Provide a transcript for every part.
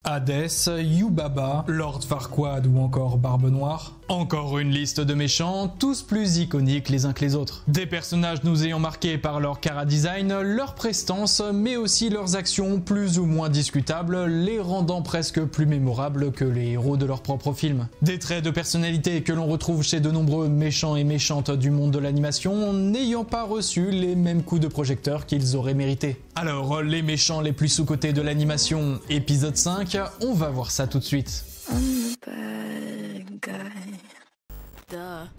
Hades, Yubaba, Lord Farquaad ou encore Barbe Noire. Encore une liste de méchants, tous plus iconiques les uns que les autres. Des personnages nous ayant marqués par leur chara-design, leur prestance, mais aussi leurs actions plus ou moins discutables, les rendant presque plus mémorables que les héros de leur propre film. Des traits de personnalité que l'on retrouve chez de nombreux méchants et méchantes du monde de l'animation, n'ayant pas reçu les mêmes coups de projecteur qu'ils auraient mérités. Alors, les méchants les plus sous-cotés de l'animation, épisode 5, on va voir ça tout de suite.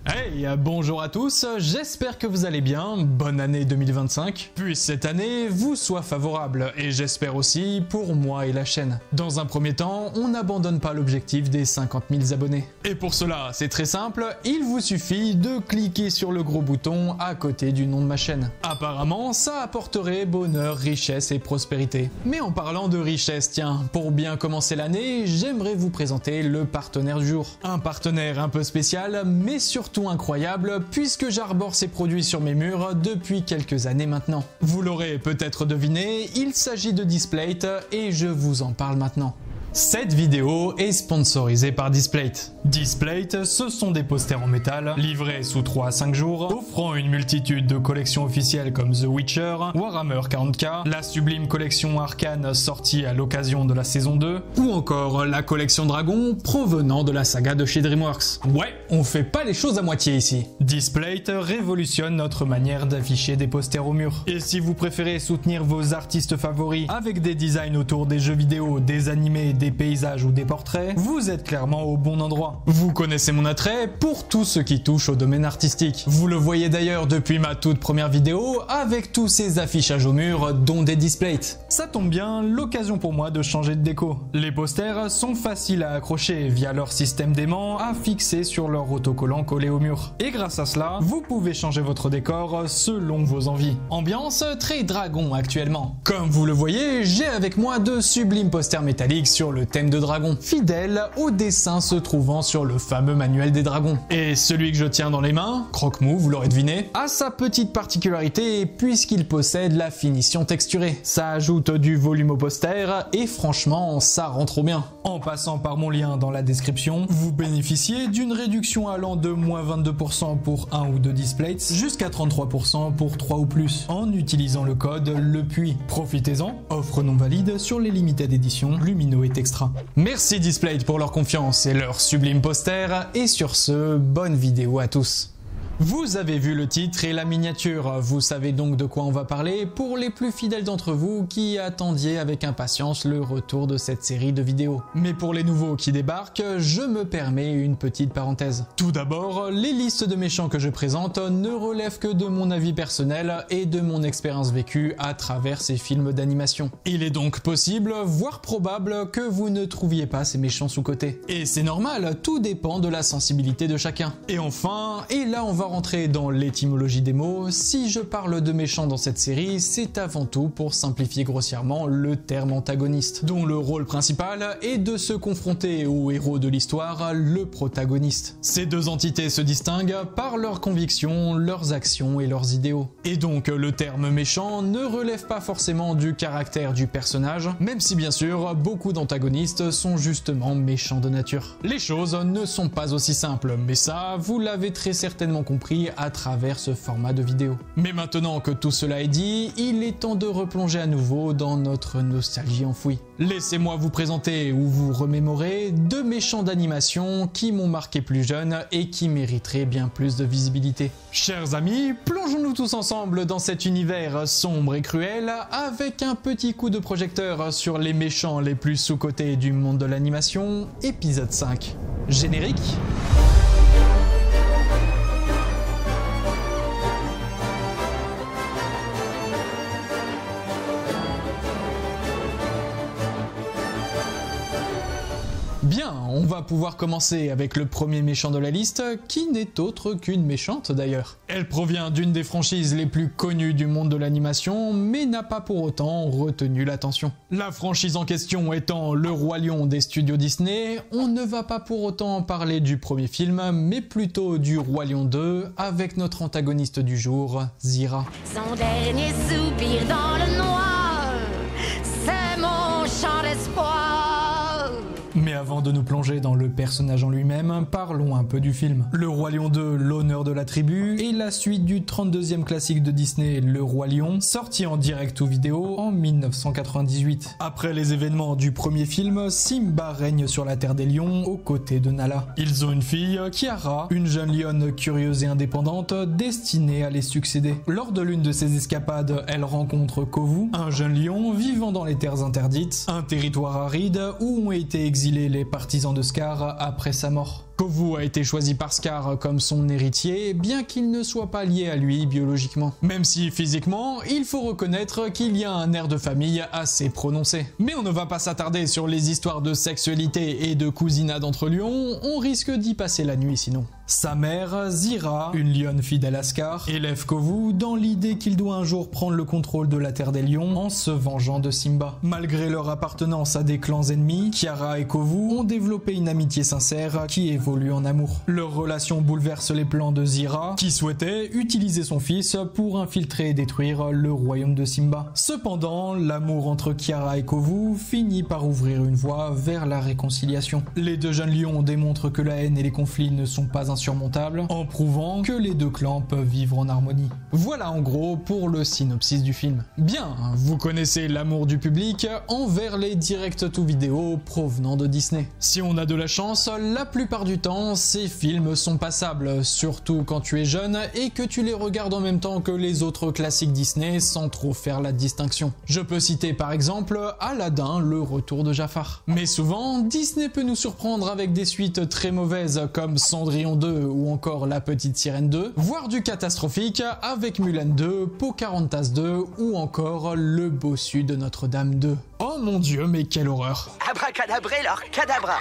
Hey, bonjour à tous, j'espère que vous allez bien, bonne année 2025. Puisse cette année vous soit favorable, et j'espère aussi pour moi et la chaîne. Dans un premier temps, on n'abandonne pas l'objectif des 50 000 abonnés. Et pour cela, c'est très simple, il vous suffit de cliquer sur le gros bouton à côté du nom de ma chaîne. Apparemment, ça apporterait bonheur, richesse et prospérité. Mais en parlant de richesse, tiens, pour bien commencer l'année, j'aimerais vous présenter le partenaire du jour. Un partenaire un peu spécial, mais surtout incroyable puisque j'arbore ces produits sur mes murs depuis quelques années maintenant. Vous l'aurez peut-être deviné, il s'agit de Displate et je vous en parle maintenant. Cette vidéo est sponsorisée par Displate. Displate, ce sont des posters en métal, livrés sous 3 à 5 jours, offrant une multitude de collections officielles comme The Witcher, Warhammer 40k, la sublime collection Arcane sortie à l'occasion de la saison 2, ou encore la collection Dragon provenant de la saga de chez DreamWorks. Ouais, on fait pas les choses à moitié ici. Displate révolutionne notre manière d'afficher des posters au mur. Et si vous préférez soutenir vos artistes favoris avec des designs autour des jeux vidéo, des animés, des paysages ou des portraits, vous êtes clairement au bon endroit. Vous connaissez mon attrait pour tout ce qui touche au domaine artistique. Vous le voyez d'ailleurs depuis ma toute première vidéo avec tous ces affichages au mur dont des Displates. Ça tombe bien, l'occasion pour moi de changer de déco. Les posters sont faciles à accrocher via leur système d'aimant à fixer sur leur autocollant collé au mur. Et grâce à cela, vous pouvez changer votre décor selon vos envies. Ambiance très dragon actuellement. Comme vous le voyez, j'ai avec moi de sublimes posters métalliques sur le thème de dragon, fidèle au dessin se trouvant sur le fameux manuel des dragons. Et celui que je tiens dans les mains, croque-mou, vous l'aurez deviné, a sa petite particularité puisqu'il possède la finition texturée. Ça ajoute du volume au poster et franchement, ça rend trop bien. En passant par mon lien dans la description, vous bénéficiez d'une réduction allant de moins 22% pour 1 ou 2 Displates jusqu'à 33% pour 3 ou plus en utilisant le code LEPUIS. Profitez-en, offre non valide sur les limited éditions Lumino et Textra. Merci Displate pour leur confiance et leur sublime poster, et sur ce, bonne vidéo à tous. Vous avez vu le titre et la miniature, vous savez donc de quoi on va parler pour les plus fidèles d'entre vous qui attendiez avec impatience le retour de cette série de vidéos. Mais pour les nouveaux qui débarquent, je me permets une petite parenthèse. Tout d'abord, les listes de méchants que je présente ne relèvent que de mon avis personnel et de mon expérience vécue à travers ces films d'animation. Il est donc possible, voire probable, que vous ne trouviez pas ces méchants sous-cotés. Et c'est normal, tout dépend de la sensibilité de chacun. Et enfin, et là on va rentrer dans l'étymologie des mots, si je parle de méchants dans cette série, c'est avant tout pour simplifier grossièrement le terme antagoniste, dont le rôle principal est de se confronter au héros de l'histoire, le protagoniste. Ces deux entités se distinguent par leurs convictions, leurs actions et leurs idéaux. Et donc le terme méchant ne relève pas forcément du caractère du personnage, même si bien sûr beaucoup d'antagonistes sont justement méchants de nature. Les choses ne sont pas aussi simples, mais ça, vous l'avez très certainement compris à travers ce format de vidéo. Mais maintenant que tout cela est dit, il est temps de replonger à nouveau dans notre nostalgie enfouie. Laissez-moi vous présenter ou vous remémorer deux méchants d'animation qui m'ont marqué plus jeune et qui mériteraient bien plus de visibilité. Chers amis, plongeons-nous tous ensemble dans cet univers sombre et cruel avec un petit coup de projecteur sur les méchants les plus sous-cotés du monde de l'animation, épisode 5. Générique. Bien, on va pouvoir commencer avec le premier méchant de la liste, qui n'est autre qu'une méchante d'ailleurs. Elle provient d'une des franchises les plus connues du monde de l'animation, mais n'a pas pour autant retenu l'attention. La franchise en question étant Le Roi Lion des studios Disney, on ne va pas pour autant parler du premier film, mais plutôt du Roi Lion 2, avec notre antagoniste du jour, Zira. Son dernier soupir dans le noir, c'est mon chant d'espoir. Mais avant de nous plonger dans le personnage en lui-même, parlons un peu du film. Le Roi Lion 2, l'honneur de la tribu, est la suite du 32e classique de Disney, Le Roi Lion, sorti en direct ou vidéo en 1998. Après les événements du premier film, Simba règne sur la terre des lions aux côtés de Nala. Ils ont une fille, Kiara, une jeune lionne curieuse et indépendante, destinée à les succéder. Lors de l'une de ses escapades, elle rencontre Kovu, un jeune lion vivant dans les terres interdites, un territoire aride où ont été exilés les partisans de Scar après sa mort. Kovu a été choisi par Scar comme son héritier, bien qu'il ne soit pas lié à lui biologiquement. Même si physiquement, il faut reconnaître qu'il y a un air de famille assez prononcé. Mais on ne va pas s'attarder sur les histoires de sexualité et de cousinade entre lions, on risque d'y passer la nuit sinon. Sa mère, Zira, une lionne fidèle à Scar, élève Kovu dans l'idée qu'il doit un jour prendre le contrôle de la terre des lions en se vengeant de Simba. Malgré leur appartenance à des clans ennemis, Kiara et Kovu ont développé une amitié sincère qui évolue en amour. Leur relation bouleverse les plans de Zira, qui souhaitait utiliser son fils pour infiltrer et détruire le royaume de Simba. Cependant, l'amour entre Kiara et Kovu finit par ouvrir une voie vers la réconciliation. Les deux jeunes lions démontrent que la haine et les conflits ne sont pas insurmontable, en prouvant que les deux clans peuvent vivre en harmonie. Voilà en gros pour le synopsis du film. Bien, vous connaissez l'amour du public envers les direct-to-vidéo provenant de Disney. Si on a de la chance, la plupart du temps, ces films sont passables, surtout quand tu es jeune et que tu les regardes en même temps que les autres classiques Disney sans trop faire la distinction. Je peux citer par exemple Aladdin, le retour de Jafar. Mais souvent, Disney peut nous surprendre avec des suites très mauvaises comme Cendrillon 2 ou encore La Petite Sirène 2, voire du catastrophique avec Mulan 2, Pocahontas 2 ou encore Le Bossu de Notre-Dame 2. Oh mon dieu, mais quelle horreur! Abracadabré leur cadabra.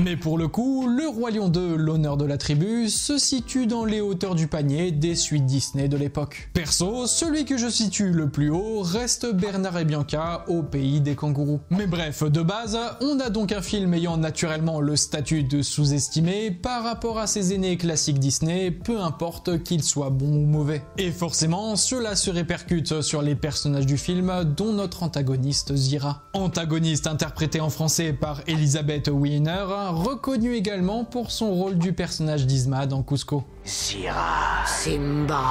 Mais pour le coup, Le Roi Lion 2, l'honneur de la tribu, se situe dans les hauteurs du panier des suites Disney de l'époque. Perso, celui que je situe le plus haut reste Bernard et Bianca au pays des kangourous. Mais bref, de base, on a donc un film ayant naturellement le statut de sous-estimé par rapport à ses aînés classiques Disney, peu importe qu'ils soient bons ou mauvais. Et forcément, cela se répercute sur les personnages du film, dont notre antagoniste Zira. Antagoniste interprété en français par Elizabeth Wiener, reconnue également pour son rôle du personnage d'Isma dans Cusco. Zira. Simba.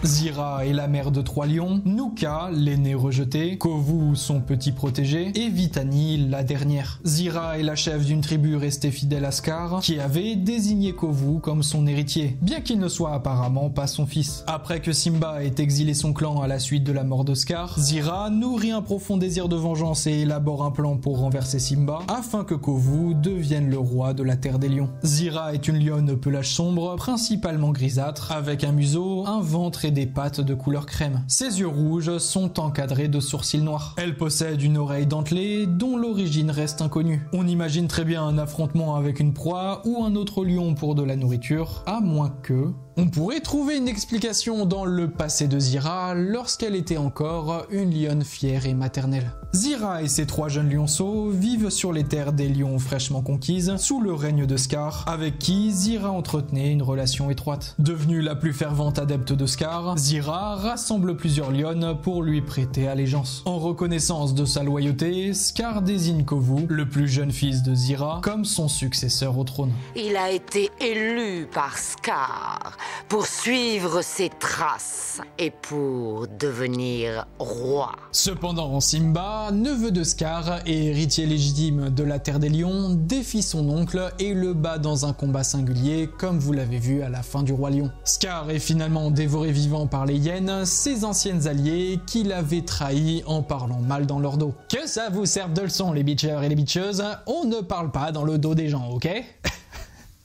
Zira est la mère de 3 lions, Nuka, l'aîné rejeté, Kovu, son petit protégé, et Vitani, la dernière. Zira est la chef d'une tribu restée fidèle à Scar, qui avait désigné Kovu comme son héritier, bien qu'il ne soit apparemment pas son fils. Après que Simba ait exilé son clan à la suite de la mort de Scar, Zira nourrit un profond désir de vengeance et élabore un plan pour renverser Simba, afin que Kovu devienne le roi de la terre des lions. Zira est une lionne au pelage sombre, principalement grisâtre, avec un museau, un ventre et des pattes de couleur crème. Ses yeux rouges sont encadrés de sourcils noirs. Elle possède une oreille dentelée dont l'origine reste inconnue. On imagine très bien un affrontement avec une proie ou un autre lion pour de la nourriture, à moins que... On pourrait trouver une explication dans le passé de Zira lorsqu'elle était encore une lionne fière et maternelle. Zira et ses 3 jeunes lionceaux vivent sur les terres des lions fraîchement conquises sous le règne de Scar, avec qui Zira entretenait une relation étroite. Devenue la plus fervente adepte de Scar, Zira rassemble plusieurs lionnes pour lui prêter allégeance. En reconnaissance de sa loyauté, Scar désigne Kovu, le plus jeune fils de Zira, comme son successeur au trône. Il a été élu par Scar pour suivre ses traces et pour devenir roi. Cependant, Simba, neveu de Scar et héritier légitime de la terre des lions, défie son oncle et le bat dans un combat singulier, comme vous l'avez vu à la fin du Roi Lion. Scar est finalement dévoré vivant par les hyènes, ses anciennes alliées qui l'avaient trahi en parlant mal dans leur dos. Que ça vous serve de leçon les bitchers et les bitcheuses, on ne parle pas dans le dos des gens, ok?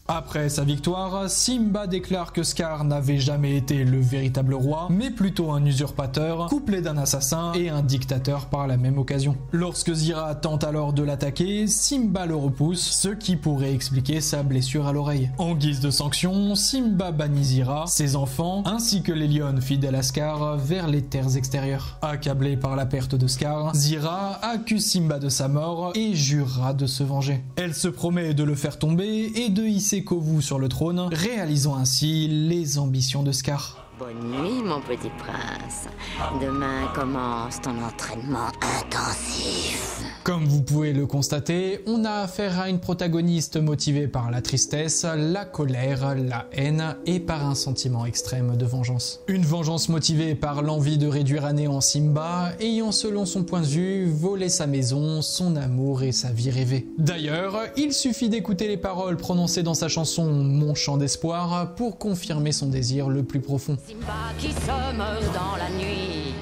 Après sa victoire, Simba déclare que Scar n'avait jamais été le véritable roi, mais plutôt un usurpateur, couplé d'un assassin et un dictateur par la même occasion. Lorsque Zira tente alors de l'attaquer, Simba le repousse, ce qui pourrait expliquer sa blessure à l'oreille. En guise de sanction, Simba bannit Zira, ses enfants, ainsi que les lionnes fidèles à Scar vers les terres extérieures. Accablé par la perte de Scar, Zira accuse Simba de sa mort et jurera de se venger. Elle se promet de le faire tomber et de hisser Kovu sur le trône, réalisant ainsi les ambitions de Scar. Bonne nuit, mon petit prince. Demain commence ton entraînement intensif. Comme vous pouvez le constater, on a affaire à une protagoniste motivée par la tristesse, la colère, la haine et par un sentiment extrême de vengeance. Une vengeance motivée par l'envie de réduire à néant Simba, ayant selon son point de vue volé sa maison, son amour et sa vie rêvée. D'ailleurs, il suffit d'écouter les paroles prononcées dans sa chanson Mon chant d'espoir pour confirmer son désir le plus profond. Simba qui se meurt dans la nuit.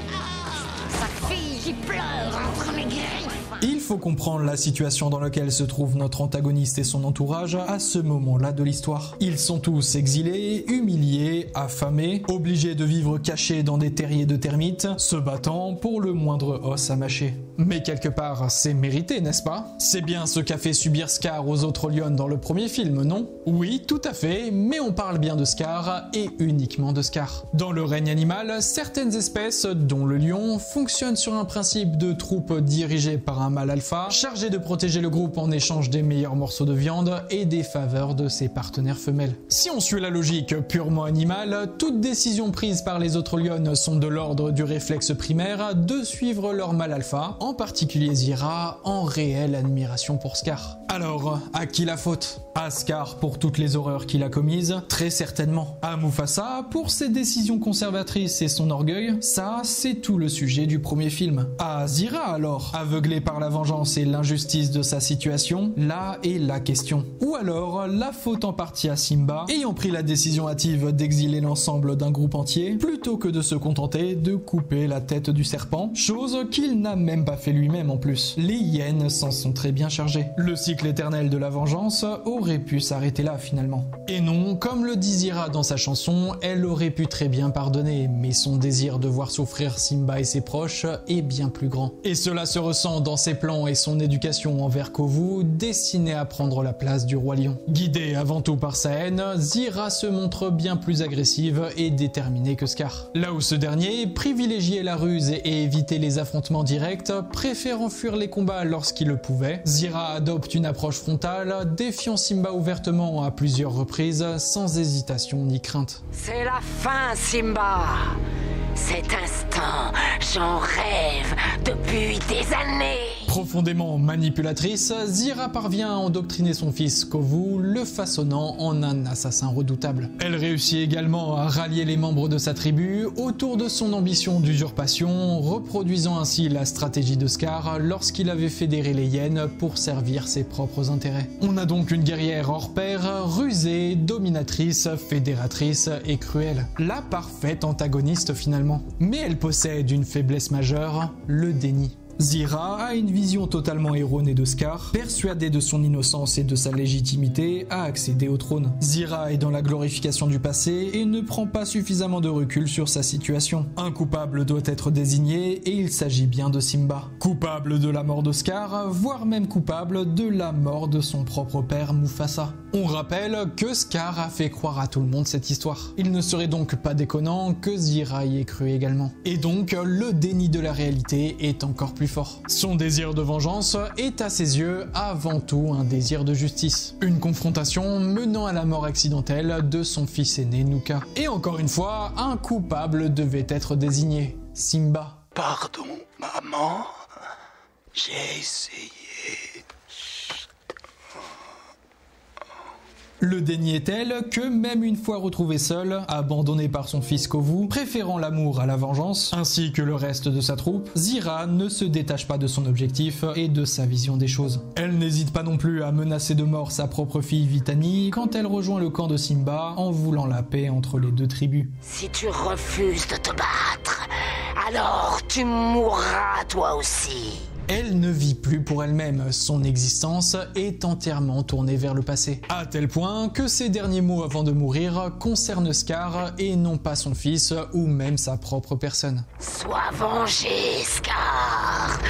Sa fille qui pleure entre mes griffes. Il faut comprendre la situation dans laquelle se trouve notre antagoniste et son entourage à ce moment-là de l'histoire. Ils sont tous exilés, humiliés, affamés, obligés de vivre cachés dans des terriers de termites, se battant pour le moindre os à mâcher. Mais quelque part, c'est mérité, n'est-ce pas? C'est bien ce qu'a fait subir Scar aux autres lions dans le premier film, non? Oui, tout à fait, mais on parle bien de Scar et uniquement de Scar. Dans le règne animal, certaines espèces, dont le lion, fonctionnent sur un principe de troupe dirigée par un mâle alpha, chargé de protéger le groupe en échange des meilleurs morceaux de viande et des faveurs de ses partenaires femelles. Si on suit la logique purement animale, toutes décisions prises par les autres lions sont de l'ordre du réflexe primaire de suivre leur mâle alpha, en particulier Zira, en réelle admiration pour Scar. Alors, à qui la faute? À Scar pour toutes les horreurs qu'il a commises? Très certainement. À Mufasa pour ses décisions conservatrices et son orgueil? Ça, c'est tout le sujet du premier film. À Zira alors, aveuglé par la vengeance et l'injustice de sa situation? Là est la question. Ou alors, la faute en partie à Simba, ayant pris la décision hâtive d'exiler l'ensemble d'un groupe entier, plutôt que de se contenter de couper la tête du serpent, chose qu'il n'a même pas fait lui-même en plus. Les hyènes s'en sont très bien chargées. Le cycle éternel de la vengeance aurait pu s'arrêter là finalement. Et non, comme le dit Zira dans sa chanson, elle aurait pu très bien pardonner, mais son désir de voir souffrir Simba et ses proches est bien plus grand. Et cela se ressent dans ses plans et son éducation envers Kovu, destiné à prendre la place du roi lion. Guidée avant tout par sa haine, Zira se montre bien plus agressive et déterminée que Scar. Là où ce dernier privilégiait la ruse et évitait les affrontements directs, préférant fuir les combats lorsqu'il le pouvait, Zira adopte une approche frontale, défiant Simba ouvertement à plusieurs reprises, sans hésitation ni crainte. C'est la fin, Simba. Cet instant, j'en rêve depuis des années. Profondément manipulatrice, Zira parvient à endoctriner son fils Kovu, le façonnant en un assassin redoutable. Elle réussit également à rallier les membres de sa tribu autour de son ambition d'usurpation, reproduisant ainsi la stratégie de Scar lorsqu'il avait fédéré les hyènes pour servir ses propres intérêts. On a donc une guerrière hors pair, rusée, dominatrice, fédératrice et cruelle. La parfaite antagoniste finalement. Mais elle possède une faiblesse majeure, le déni. Zira a une vision totalement erronée de Scar, persuadée de son innocence et de sa légitimité à accéder au trône. Zira est dans la glorification du passé et ne prend pas suffisamment de recul sur sa situation. Un coupable doit être désigné et il s'agit bien de Simba. Coupable de la mort de Scar, voire même coupable de la mort de son propre père Mufasa. On rappelle que Scar a fait croire à tout le monde cette histoire. Il ne serait donc pas déconnant que Zira y ait cru également. Et donc, le déni de la réalité est encore plus fort. Son désir de vengeance est à ses yeux avant tout un désir de justice. Une confrontation menant à la mort accidentelle de son fils aîné Nuka. Et encore une fois, un coupable devait être désigné, Simba. Pardon, maman, j'ai essayé. Le déni est tel que même une fois retrouvé seul, abandonné par son fils Kovu, préférant l'amour à la vengeance, ainsi que le reste de sa troupe, Zira ne se détache pas de son objectif et de sa vision des choses. Elle n'hésite pas non plus à menacer de mort sa propre fille Vitani quand elle rejoint le camp de Simba en voulant la paix entre les deux tribus. Si tu refuses de te battre, alors tu mourras toi aussi. Elle ne vit plus pour elle-même, son existence est entièrement tournée vers le passé. À tel point que ses derniers mots avant de mourir concernent Scar et non pas son fils ou même sa propre personne. Sois vengé, Scar.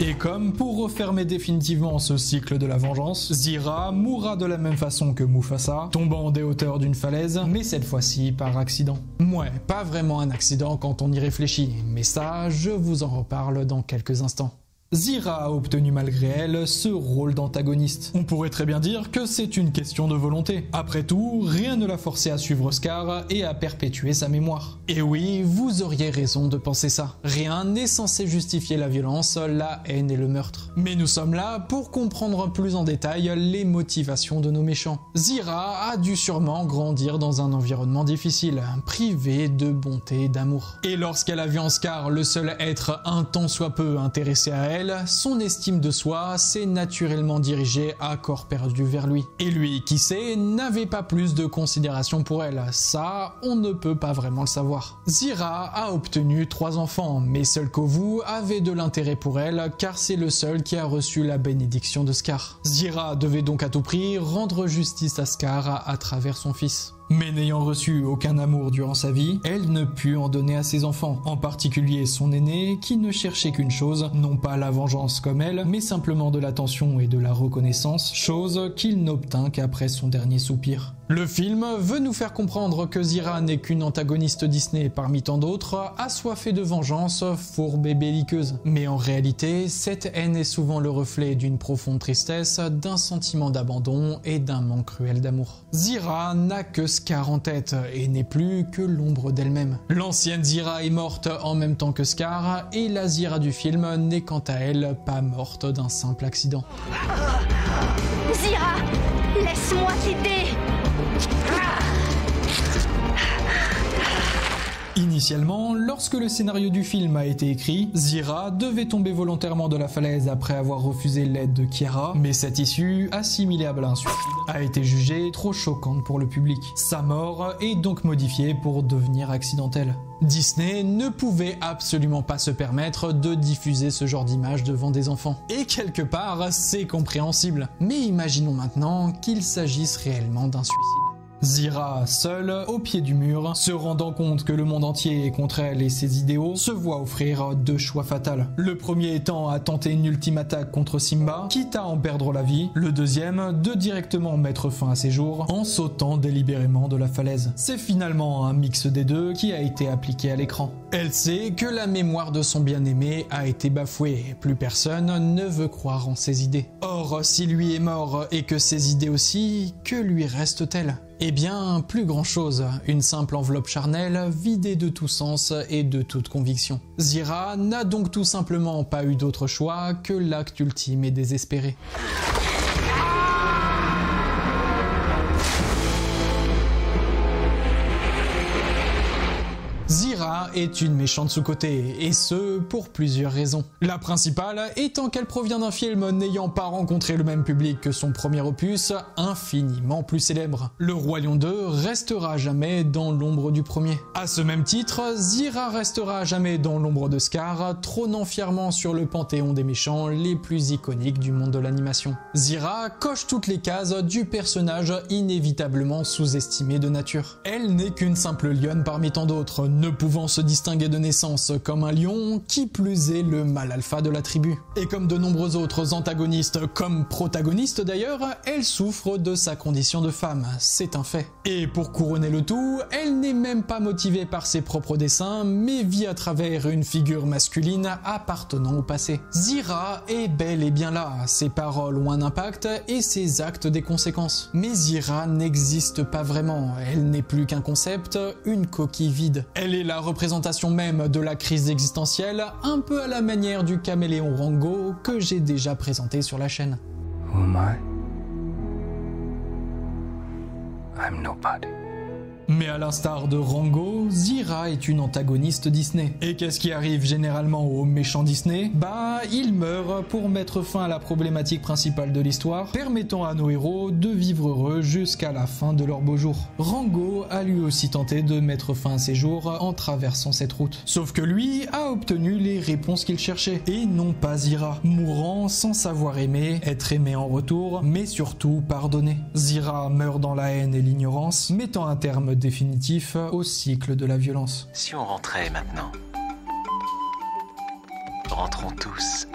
Et comme pour refermer définitivement ce cycle de la vengeance, Zira mourra de la même façon que Mufasa, tombant des hauteurs d'une falaise, mais cette fois-ci par accident. Ouais, pas vraiment un accident quand on y réfléchit, mais ça, je vous en reparle dans quelques instants. Zira a obtenu malgré elle ce rôle d'antagoniste. On pourrait très bien dire que c'est une question de volonté. Après tout, rien ne l'a forcé à suivre Scar et à perpétuer sa mémoire. Et oui, vous auriez raison de penser ça. Rien n'est censé justifier la violence, la haine et le meurtre. Mais nous sommes là pour comprendre plus en détail les motivations de nos méchants. Zira a dû sûrement grandir dans un environnement difficile, privé de bonté et d'amour. Et lorsqu'elle a vu en Scar le seul être un tant soit peu intéressé à elle, son estime de soi s'est naturellement dirigée à corps perdu vers lui. Et lui, qui sait, n'avait pas plus de considération pour elle. Ça, on ne peut pas vraiment le savoir. Zira a obtenu 3 enfants, mais seul Kovu avait de l'intérêt pour elle, car c'est le seul qui a reçu la bénédiction de Scar. Zira devait donc à tout prix rendre justice à Scar à travers son fils. Mais n'ayant reçu aucun amour durant sa vie, elle ne put en donner à ses enfants, en particulier son aîné qui ne cherchait qu'une chose, non pas la vengeance comme elle, mais simplement de l'attention et de la reconnaissance, chose qu'il n'obtint qu'après son dernier soupir. Le film veut nous faire comprendre que Zira n'est qu'une antagoniste Disney parmi tant d'autres, assoiffée de vengeance, fourbe et belliqueuse. Mais en réalité, cette haine est souvent le reflet d'une profonde tristesse, d'un sentiment d'abandon et d'un manque cruel d'amour. Zira n'a que Scar en tête et n'est plus que l'ombre d'elle-même. L'ancienne Zira est morte en même temps que Scar et la Zira du film n'est quant à elle pas morte d'un simple accident. Zira, laisse-moi t'aider. Initialement, lorsque le scénario du film a été écrit, Zira devait tomber volontairement de la falaise après avoir refusé l'aide de Kiara, mais cette issue, assimilable à un suicide, a été jugée trop choquante pour le public. Sa mort est donc modifiée pour devenir accidentelle. Disney ne pouvait absolument pas se permettre de diffuser ce genre d'image devant des enfants. Et quelque part, c'est compréhensible. Mais imaginons maintenant qu'il s'agisse réellement d'un suicide. Zira, seule, au pied du mur, se rendant compte que le monde entier est contre elle et ses idéaux, se voit offrir 2 choix fatals. Le premier étant à tenter une ultime attaque contre Simba, quitte à en perdre la vie. Le deuxième, de directement mettre fin à ses jours en sautant délibérément de la falaise. C'est finalement un mix des deux qui a été appliqué à l'écran. Elle sait que la mémoire de son bien-aimé a été bafouée. Plus personne ne veut croire en ses idées. Or, si lui est mort et que ses idées aussi, que lui reste-t-elle ? Eh bien, plus grand-chose, une simple enveloppe charnelle vidée de tout sens et de toute conviction. Zira n'a donc tout simplement pas eu d'autre choix que l'acte ultime et désespéré. Zira est une méchante sous-cotée, et ce, pour plusieurs raisons. La principale étant qu'elle provient d'un film n'ayant pas rencontré le même public que son premier opus, infiniment plus célèbre. Le Roi Lion 2 restera jamais dans l'ombre du premier. À ce même titre, Zira restera jamais dans l'ombre de Scar, trônant fièrement sur le panthéon des méchants les plus iconiques du monde de l'animation. Zira coche toutes les cases du personnage inévitablement sous-estimé de nature. Elle n'est qu'une simple lionne parmi tant d'autres, ne pouvant se distinguer de naissance comme un lion, qui plus est le mâle alpha de la tribu. Et comme de nombreux autres antagonistes, comme protagonistes d'ailleurs, elle souffre de sa condition de femme, c'est un fait. Et pour couronner le tout, elle n'est même pas motivée par ses propres desseins, mais vit à travers une figure masculine appartenant au passé. Zira est bel et bien là, ses paroles ont un impact et ses actes des conséquences. Mais Zira n'existe pas vraiment, elle n'est plus qu'un concept, une coquille vide. Elle est la représentation même de la crise existentielle, un peu à la manière du caméléon Rango que j'ai déjà présenté sur la chaîne. Who am I? I'm nobody. Mais à l'instar de Rango, Zira est une antagoniste Disney. Et qu'est-ce qui arrive généralement aux méchants Disney ? Bah, ils meurent pour mettre fin à la problématique principale de l'histoire, permettant à nos héros de vivre heureux jusqu'à la fin de leur beau jour. Rango a lui aussi tenté de mettre fin à ses jours en traversant cette route. Sauf que lui a obtenu les réponses qu'il cherchait, et non pas Zira, mourant sans savoir aimer, être aimé en retour, mais surtout pardonner. Zira meurt dans la haine et l'ignorance, mettant un terme définitif au cycle de la violence. Si on rentrait maintenant. Rentrons tous.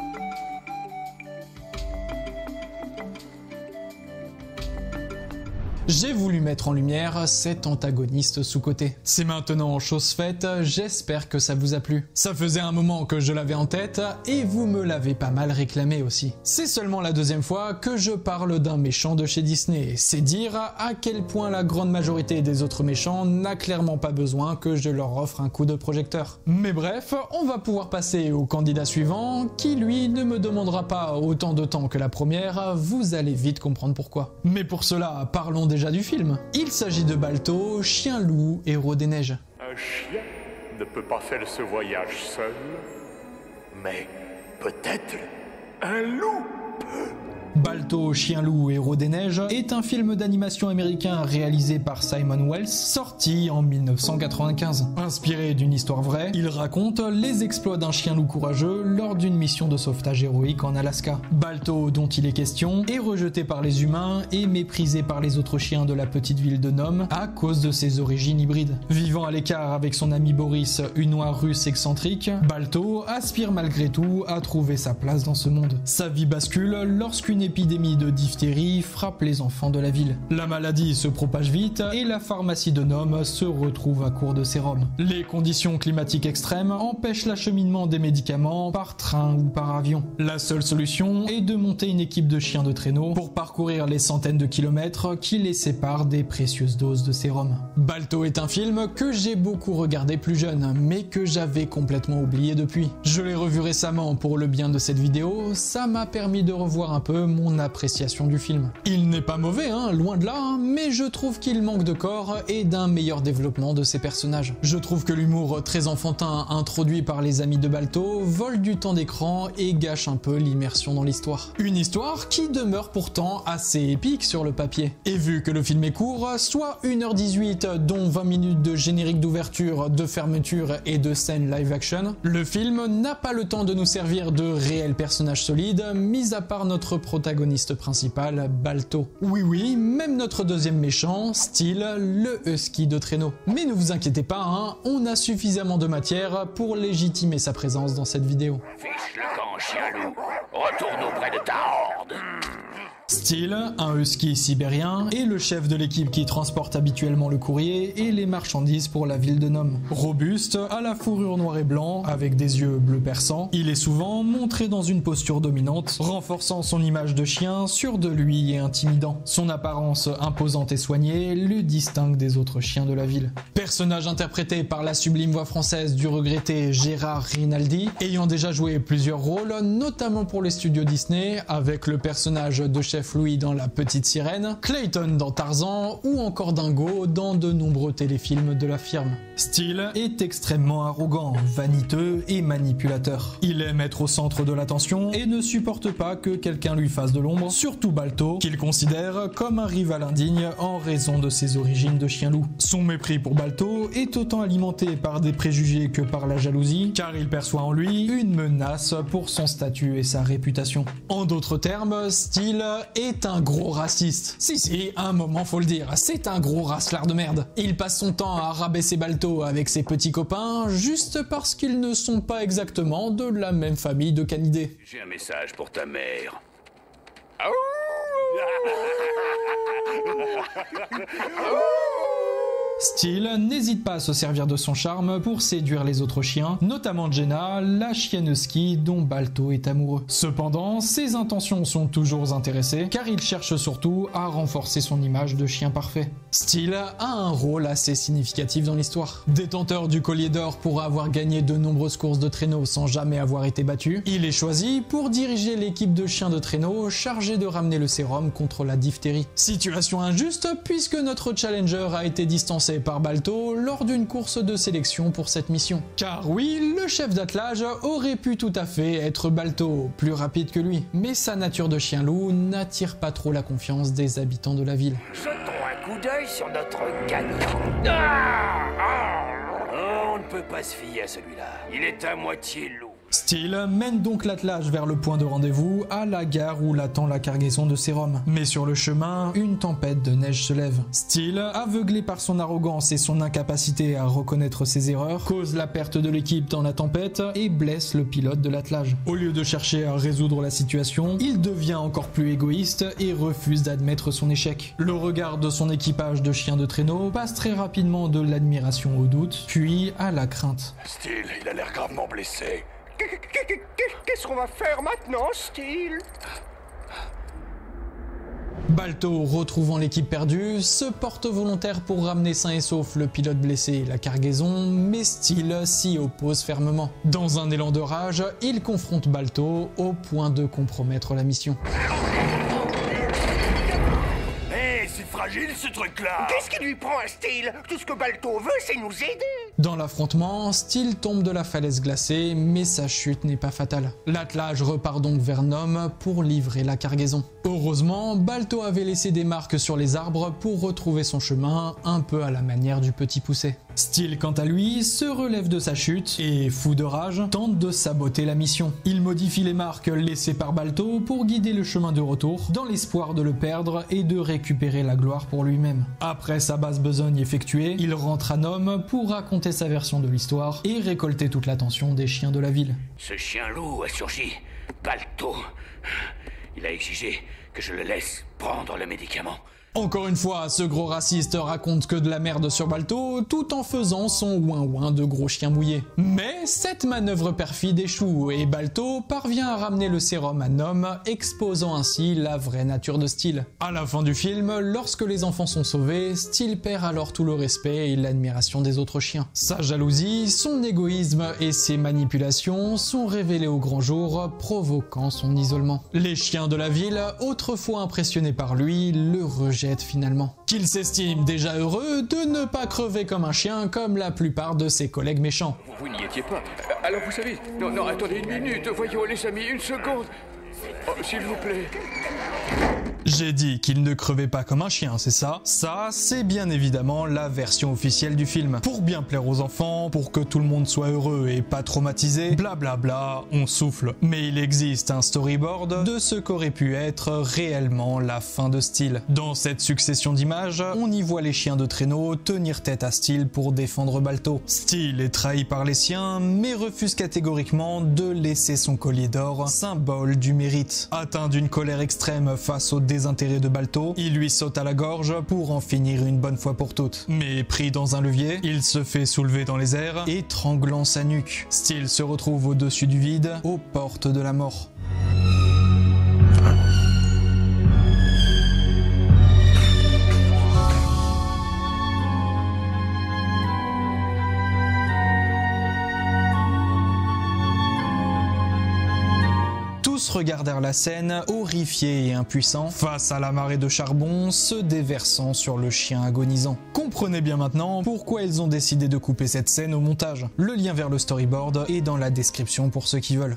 j'ai voulu mettre en lumière cet antagoniste sous-coté. C'est maintenant chose faite, j'espère que ça vous a plu. Ça faisait un moment que je l'avais en tête et vous me l'avez pas mal réclamé aussi. C'est seulement la deuxième fois que je parle d'un méchant de chez Disney, c'est dire à quel point la grande majorité des autres méchants n'a clairement pas besoin que je leur offre un coup de projecteur. Mais bref, on va pouvoir passer au candidat suivant, qui lui ne me demandera pas autant de temps que la première, vous allez vite comprendre pourquoi. Mais pour cela, parlons déjà du film. Il s'agit de Balto, chien-loup, héros des neiges. Un chien ne peut pas faire ce voyage seul, mais peut-être un loup peut. Balto, chien-loup, héros des neiges est un film d'animation américain réalisé par Simon Wells, sorti en 1995. Inspiré d'une histoire vraie, il raconte les exploits d'un chien-loup courageux lors d'une mission de sauvetage héroïque en Alaska. Balto, dont il est question, est rejeté par les humains et méprisé par les autres chiens de la petite ville de Nome à cause de ses origines hybrides. Vivant à l'écart avec son ami Boris, une noire russe excentrique, Balto aspire malgré tout à trouver sa place dans ce monde. Sa vie bascule lorsqu'une épidémie de diphtérie frappe les enfants de la ville. La maladie se propage vite et la pharmacie de Nome se retrouve à court de sérum. Les conditions climatiques extrêmes empêchent l'acheminement des médicaments par train ou par avion. La seule solution est de monter une équipe de chiens de traîneau pour parcourir les centaines de kilomètres qui les séparent des précieuses doses de sérum. Balto est un film que j'ai beaucoup regardé plus jeune, mais que j'avais complètement oublié depuis. Je l'ai revu récemment pour le bien de cette vidéo, ça m'a permis de revoir un peu mon appréciation du film. Il n'est pas mauvais, loin de là, mais je trouve qu'il manque de corps et d'un meilleur développement de ses personnages. Je trouve que l'humour très enfantin introduit par les amis de Balto vole du temps d'écran et gâche un peu l'immersion dans l'histoire. Une histoire qui demeure pourtant assez épique sur le papier. Et vu que le film est court, soit 1h18 dont 20 minutes de générique d'ouverture, de fermeture et de scènes live action, le film n'a pas le temps de nous servir de réels personnages solides, mis à part notre protagoniste principal, Balto. Oui, même notre deuxième méchant, Steel, le husky de traîneau. Mais ne vous inquiétez pas, on a suffisamment de matière pour légitimer sa présence dans cette vidéo. Fiche le camp, chien-loup. Retourne auprès de ta horde. Steel, un husky sibérien, est le chef de l'équipe qui transporte habituellement le courrier et les marchandises pour la ville de Nome. Robuste, à la fourrure noir et blanc, avec des yeux bleu perçants, il est souvent montré dans une posture dominante, renforçant son image de chien sûr de lui et intimidant. Son apparence imposante et soignée le distingue des autres chiens de la ville. Personnage interprété par la sublime voix française du regretté Gérard Rinaldi, ayant déjà joué plusieurs rôles, notamment pour les studios Disney, avec le personnage de Chef Louis dans La Petite Sirène, Clayton dans Tarzan ou encore Dingo dans de nombreux téléfilms de la firme. Steel est extrêmement arrogant, vaniteux et manipulateur. Il aime être au centre de l'attention et ne supporte pas que quelqu'un lui fasse de l'ombre, surtout Balto, qu'il considère comme un rival indigne en raison de ses origines de chien-loup. Son mépris pour Balto est autant alimenté par des préjugés que par la jalousie, car il perçoit en lui une menace pour son statut et sa réputation. En d'autres termes, Steel est un gros raciste. Si, à un moment faut le dire, c'est un gros racelard de merde. Il passe son temps à rabaisser Balto avec ses petits copains, juste parce qu'ils ne sont pas exactement de la même famille de canidés. J'ai un message pour ta mère. Steel n'hésite pas à se servir de son charme pour séduire les autres chiens, notamment Jenna, la chienne husky dont Balto est amoureux. Cependant, ses intentions sont toujours intéressées, car il cherche surtout à renforcer son image de chien parfait. Steel a un rôle assez significatif dans l'histoire. Détenteur du collier d'or pour avoir gagné de nombreuses courses de traîneau sans jamais avoir été battu, il est choisi pour diriger l'équipe de chiens de traîneau chargée de ramener le sérum contre la diphtérie. Situation injuste puisque notre challenger a été distancé par Balto lors d'une course de sélection pour cette mission. Car oui, le chef d'attelage aurait pu tout à fait être Balto, plus rapide que lui, mais sa nature de chien-loup n'attire pas trop la confiance des habitants de la ville. Jetons un coup d'œil sur notre gagnant. On ne peut pas se fier à celui-là. Il est à moitié loup. Steele mène donc l'attelage vers le point de rendez-vous à la gare où l'attend la cargaison de sérum. Mais sur le chemin, une tempête de neige se lève. Steele, aveuglé par son arrogance et son incapacité à reconnaître ses erreurs, cause la perte de l'équipe dans la tempête et blesse le pilote de l'attelage. Au lieu de chercher à résoudre la situation, il devient encore plus égoïste et refuse d'admettre son échec. Le regard de son équipage de chiens de traîneau passe très rapidement de l'admiration au doute, puis à la crainte. Steele, il a l'air gravement blessé. Qu'est-ce qu'on va faire maintenant, Steele? Balto, retrouvant l'équipe perdue, se porte volontaire pour ramener sain et sauf le pilote blessé et la cargaison, mais Steele s'y oppose fermement. Dans un élan de rage, il confronte Balto au point de compromettre la mission. C'est fragile ce truc-là. Qu'est-ce qui lui prend à Steele? Tout ce que Balto veut, c'est nous aider. Dans l'affrontement, Steele tombe de la falaise glacée, mais sa chute n'est pas fatale. L'attelage repart donc vers Nome pour livrer la cargaison. Heureusement, Balto avait laissé des marques sur les arbres pour retrouver son chemin, un peu à la manière du Petit Poucet. Steele, quant à lui, se relève de sa chute et, fou de rage, tente de saboter la mission. Il modifie les marques laissées par Balto pour guider le chemin de retour, dans l'espoir de le perdre et de récupérer la gloire pour lui-même. Après sa basse besogne effectuée, il rentre à Nome pour raconter sa version de l'histoire et récolter toute l'attention des chiens de la ville. Ce chien-loup a surgi. Balto. Il a exigé que je le laisse prendre le médicament. Encore une fois, ce gros raciste raconte que de la merde sur Balto tout en faisant son ouin-ouin de gros chien mouillé. Mais cette manœuvre perfide échoue et Balto parvient à ramener le sérum à Nome, exposant ainsi la vraie nature de Steele. À la fin du film, lorsque les enfants sont sauvés, Steele perd alors tout le respect et l'admiration des autres chiens. Sa jalousie, son égoïsme et ses manipulations sont révélés au grand jour, provoquant son isolement. Les chiens de la ville, autrefois impressionnés par lui, le rejettent finalement. Qu'il s'estime déjà heureux de ne pas crever comme un chien comme la plupart de ses collègues méchants. Vous n'y étiez pas. Alors vous savez... Non, attendez une minute. Voyons les amis, une seconde. Oh, s'il vous plaît. J'ai dit qu'il ne crevait pas comme un chien, c'est ça? Ça, c'est bien évidemment la version officielle du film. Pour bien plaire aux enfants, pour que tout le monde soit heureux et pas traumatisé, blablabla, on souffle. Mais il existe un storyboard de ce qu'aurait pu être réellement la fin de Steele. Dans cette succession d'images, on y voit les chiens de traîneau tenir tête à Steele pour défendre Balto. Steele est trahi par les siens, mais refuse catégoriquement de laisser son collier d'or, symbole du mérite. Atteint d'une colère extrême face au désintérêt de Balto, il lui saute à la gorge pour en finir une bonne fois pour toutes. Mais pris dans un levier, il se fait soulever dans les airs, étranglant sa nuque. Steele se retrouve au-dessus du vide, aux portes de la mort. Regardèrent la scène, horrifiés et impuissants, face à la marée de charbon se déversant sur le chien agonisant. Comprenez bien maintenant pourquoi ils ont décidé de couper cette scène au montage. Le lien vers le storyboard est dans la description pour ceux qui veulent.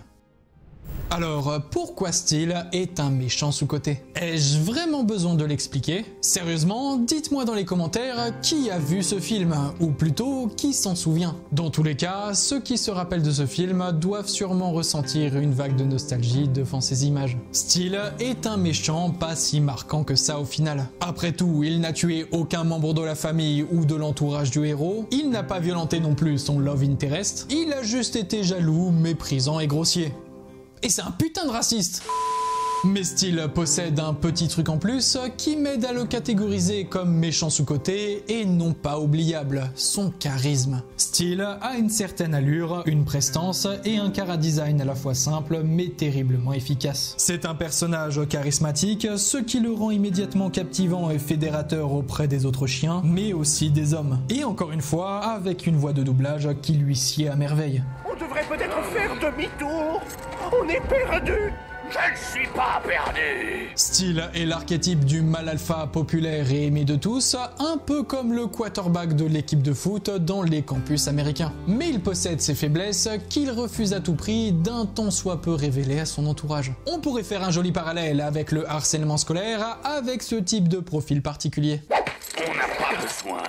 Alors, pourquoi Steele est un méchant sous-coté? Ai-je vraiment besoin de l'expliquer? Sérieusement, dites-moi dans les commentaires qui a vu ce film, ou plutôt qui s'en souvient. Dans tous les cas, ceux qui se rappellent de ce film doivent sûrement ressentir une vague de nostalgie devant ces images. Steele est un méchant pas si marquant que ça au final. Après tout, il n'a tué aucun membre de la famille ou de l'entourage du héros, il n'a pas violenté non plus son love interest, il a juste été jaloux, méprisant et grossier. Et c'est un putain de raciste! Mais Steele possède un petit truc en plus qui m'aide à le catégoriser comme méchant sous-coté et non pas oubliable, son charisme. Steele a une certaine allure, une prestance et un chara-design à la fois simple mais terriblement efficace. C'est un personnage charismatique, ce qui le rend immédiatement captivant et fédérateur auprès des autres chiens, mais aussi des hommes. Et encore une fois, avec une voix de doublage qui lui sied à merveille. On devrait peut-être faire demi-tour. On est perdu. Je ne suis pas perdu. Steele est l'archétype du mâle alpha populaire et aimé de tous, un peu comme le quarterback de l'équipe de foot dans les campus américains. Mais il possède ses faiblesses qu'il refuse à tout prix d'un tant soit peu révéler à son entourage. On pourrait faire un joli parallèle avec le harcèlement scolaire avec ce type de profil particulier. On n'a pas besoin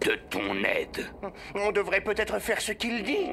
de ton aide. On devrait peut-être faire ce qu'il dit.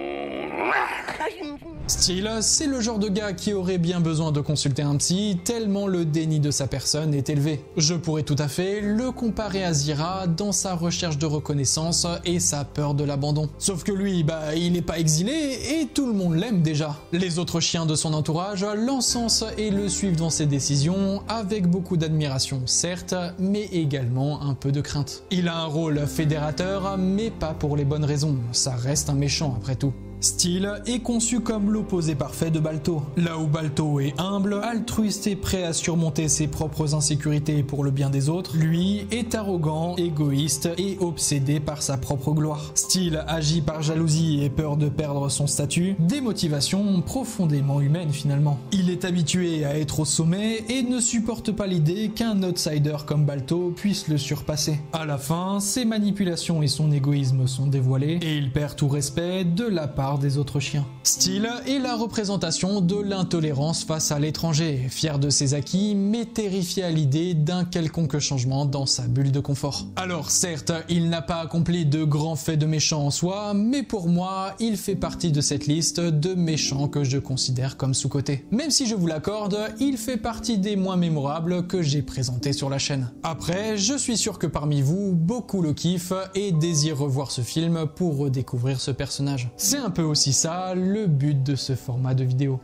Steel, c'est le genre de gars qui aurait bien besoin de consulter un psy, tellement le déni de sa personne est élevé. Je pourrais tout à fait le comparer à Zira dans sa recherche de reconnaissance et sa peur de l'abandon. Sauf que lui, il n'est pas exilé et tout le monde l'aime déjà. Les autres chiens de son entourage l'encensent et le suivent dans ses décisions avec beaucoup d'admiration, certes, mais également un peu de crainte. Il a un rôle fédérateur, mais pas pour les bonnes raisons, ça reste un méchant après tout. Steel est conçu comme l'opposé parfait de Balto. Là où Balto est humble, altruiste et prêt à surmonter ses propres insécurités pour le bien des autres, lui est arrogant, égoïste et obsédé par sa propre gloire. Steel agit par jalousie et peur de perdre son statut, des motivations profondément humaines finalement. Il est habitué à être au sommet et ne supporte pas l'idée qu'un outsider comme Balto puisse le surpasser. À la fin, ses manipulations et son égoïsme sont dévoilés et il perd tout respect de la part des autres chiens. Steel est la représentation de l'intolérance face à l'étranger, fier de ses acquis mais terrifié à l'idée d'un quelconque changement dans sa bulle de confort. Alors certes, il n'a pas accompli de grands faits de méchant en soi, mais pour moi, il fait partie de cette liste de méchants que je considère comme sous-cotés. Même si je vous l'accorde, il fait partie des moins mémorables que j'ai présentés sur la chaîne. Après, je suis sûr que parmi vous, beaucoup le kiffent et désirent revoir ce film pour redécouvrir ce personnage. C'est un peu aussi ça le but de ce format de vidéo.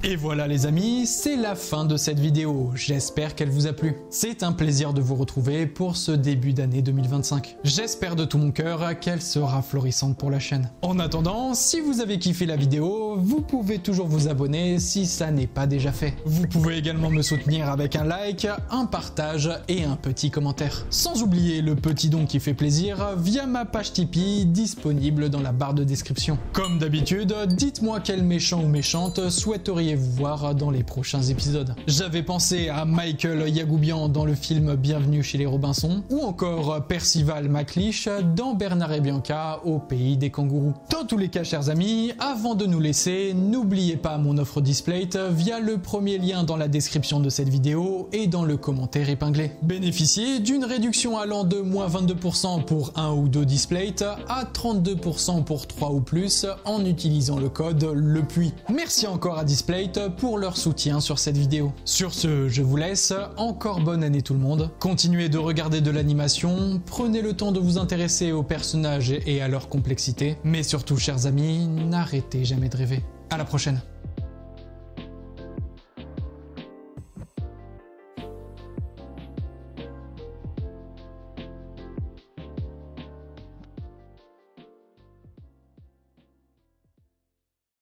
Et voilà les amis, c'est la fin de cette vidéo, j'espère qu'elle vous a plu. C'est un plaisir de vous retrouver pour ce début d'année 2025. J'espère de tout mon cœur qu'elle sera florissante pour la chaîne. En attendant, si vous avez kiffé la vidéo, vous pouvez toujours vous abonner si ça n'est pas déjà fait. Vous pouvez également me soutenir avec un like, un partage et un petit commentaire. Sans oublier le petit don qui fait plaisir via ma page Tipeee disponible dans la barre de description. Comme d'habitude, dites-moi quel méchant ou méchante souhaiteriez vous voir dans les prochains épisodes. J'avais pensé à Michael Yagoubian dans le film Bienvenue chez les Robinson, ou encore Percival McLeish dans Bernard et Bianca au pays des kangourous. Dans tous les cas, chers amis, avant de nous laisser, n'oubliez pas mon offre Displate via le premier lien dans la description de cette vidéo et dans le commentaire épinglé. Bénéficiez d'une réduction allant de moins 22% pour 1 ou 2 Displate à 32% pour 3 ou plus en utilisant le code LEPUIS. Merci encore à Displate pour leur soutien sur cette vidéo. Sur ce, je vous laisse, encore bonne année tout le monde. Continuez de regarder de l'animation, prenez le temps de vous intéresser aux personnages et à leur complexité, mais surtout chers amis, n'arrêtez jamais de rêver. À la prochaine.